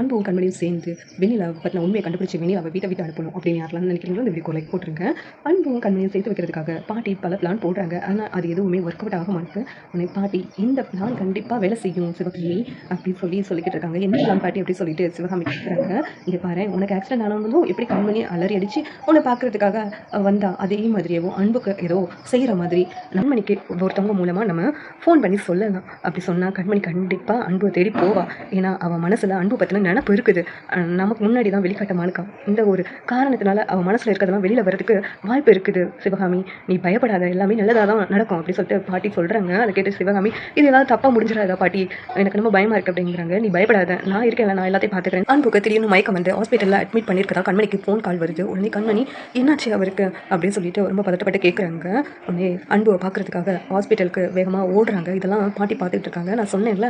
அன்பும் கண்மணியும் சேர்ந்து வெண்ணிலாவை பற்றின உண்மையை கண்டுபிடிச்சி வெண்ணிலாவை வீட்டை விட்டு அனுப்பணும் அப்படின்னு யாரெல்லாம் நினைக்கிறீங்களோ இந்த வீடியோ லைக் போட்டுருங்க. அன்பும் கண்மணியும் சேர்த்து வைக்கிறதுக்காக பாட்டி பல பிளான் போடுறாங்க. ஆனால் அது எதுவுமே ஒர்க் அவுட் ஆக மாட்டேங்குது. உன்னை பாட்டி இந்த பிளான் கண்டிப்பாக வேலை செய்யும் சிவகாமி அப்படின்னு சொல்லிக்கிட்டு இருக்காங்க. என்ன பிளான் பாட்டி அப்படி சொல்லிட்டு சிவகாமி கேட்குறாங்க. இங்கே பாரு, உனக்கு ஆக்சிடென்ட் ஆனவங்களும் எப்படி கண்மணி அலறி அடிச்சு உன்னை பார்க்கறதுக்காக வந்தா, அதே மாதிரியே அன்புக்கு ஏதோ செய்கிற மாதிரி நண்மணிக்கு ஒருத்தவங்க மூலமாக நம்ம ஃபோன் பண்ணி சொல்லலாம். அப்படி சொன்னால் கண்மணி கண்டிப்பாக அன்பை தேடி போவா. ஏன்னா அவன் மனசில் அன்பு பற்றின நினப்பு இருக்குது. நமக்கு முன்னாடி தான் வெளிக்காட்டமாக இருக்கா. இந்த ஒரு காரணத்தினால அவன் மனசில் இருக்கிறதெல்லாம் வெளியில் வர்றதுக்கு வாய்ப்பு இருக்குது. சிவகாமி, நீ பயப்படாத, எல்லாமே நல்லதாக தான் நடக்கும் அப்படி சொல்லிட்டு பாட்டி சொல்கிறாங்க. அதை கேட்டு சிவகாமி, இது ஏதாவது தப்பாக முடிஞ்சிடாதா பாட்டி, எனக்கு ரொம்ப பயமாக இருக்குது அப்படிங்கிறாங்க. நீ பயப்படாத, நான் இருக்கேன், நான் எல்லாத்தையும் பார்த்துக்கிறேன். அன்புக்கு திடீர்னு மயக்கம் வந்து ஹாஸ்பிட்டலில் அட்மிட் பண்ணியிருக்கா. கண்மணிக்கு ஃபோன் கால் வருது. உடனே கண்மணி, என்னாச்சு அவருக்கு அப்படின்னு சொல்லிட்டு ரொம்ப பதட்டப்பட்டு கேட்குறாங்க. உடனே அன்புவை பார்க்கறதுக்காக ஹாஸ்பிட்டலுக்கு வேகமாக ஓடுறாங்க. இதெல்லாம் பாட்டி பார்த்துட்டு இருக்காங்க. நான் சொன்னேன்ல,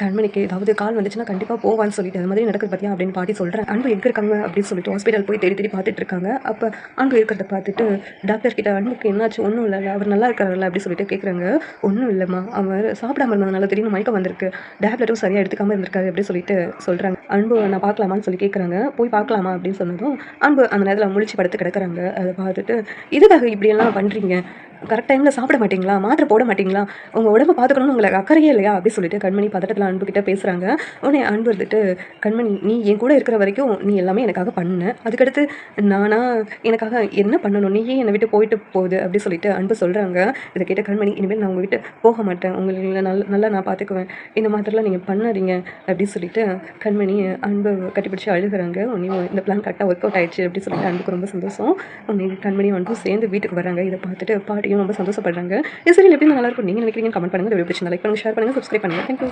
கண்மணிக்கு ஏதாவது கால் வந்துச்சுன்னா கண்டிப்பாக போவான்னு சொல்லிட்டு அது மாதிரி நடக்குது பார்த்தியா அப்படின்னு பாட்டி சொல்கிறேன். அன்பு எங்கே இருக்காங்க அப்படின்னு சொல்லிட்டு ஹாஸ்பிட்டல் போய் தேடி பார்த்துட்டு இருக்காங்க. அப்போ அன்பு இருக்கிறத பார்த்துட்டு டாக்டர் கிட்ட, அன்புக்கு என்னாச்சு, ஒன்றும் இல்லை, அவர் நல்லா இருக்காருல்ல அப்படி சொல்லிட்டு கேட்குறாங்க. ஒன்றும் இல்லைம்மா, அவர் சாப்பிடாம இருந்ததுனால திடீர்னு மயக்கம் வந்திருக்கு, டேப்லெட்டும் சரியாக எடுத்துக்காமல் இருந்திருக்காரு அப்படி சொல்லிட்டு சொல்கிறாங்க. அன்பு நான் பார்க்கலாமான்னு சொல்லி கேட்குறாங்க. போய் பார்க்கலாமா அப்படின்னு சொன்னதும் அன்பு அந்த நேரத்தில் முழிச்சு படுத்து கிடக்குறாங்க. அதை பார்த்துட்டு, இதுக்காக இப்படியெல்லாம் பண்ணுறீங்க, கரெக்ட் டைமில் சாப்பிட மாட்டிங்களா, மாத்திரை போட மாட்டிங்களா, உங்கள் உடம்பை பார்த்துக்கணும்னு உங்களுக்கு அக்கறையே இல்லையா அப்படின்னு சொல்லிட்டு கண்மணி பதட்டத்தில் அன்பு கிட்ட பேசுகிறாங்க. உடனே அன்பு வந்துட்டு, கண்மணி நீ என் கூட இருக்கிற வரைக்கும் நீ எல்லாமே எனக்காக பண்ண, அதுக்கடுத்து நானா எனக்காக என்ன பண்ணணும், நீயே என்னை விட்டு போயிட்டு போகுது அப்படி சொல்லிட்டு அன்பு சொல்கிறாங்க. இதை கேட்ட கண்மணி, இனிமேல் நான் உங்கள் விட்டு போக மாட்டேன், உங்களுக்கு நல்லா நான் பார்த்துக்குவேன், இந்த மாதிரிலாம் நீங்கள் பண்ணாதீங்க அப்படின்னு சொல்லிட்டு கண்மணி அன்பு கட்டிப்பிடிச்சு அழுகிறாங்க. உடனே இந்த பிளான் கரெக்டாக ஒர்க் அவுட் ஆயிடுச்சு அப்படி சொல்லிட்டு அன்புக்கு ரொம்ப சந்தோஷம். உடனே கண்மணியும் அன்பும் சேர்ந்து வீட்டுக்கு வராங்க. இதை பார்த்துட்டு பாட்டியும் ரொம்ப சந்தோஷப்படுறாங்க. இது சரி, எப்படி நல்லா இருக்கும் நீங்கள் நினைக்கிறீங்கன்னு கமெண்ட் பண்ணுங்கள். வீடியோ பிடிச்சிருந்தா லைக் பண்ணுங்கள், ஷேர் பண்ணுங்கள், சப்ஸ்கிரைப் பண்ணுங்கள். தேங்க்யூ.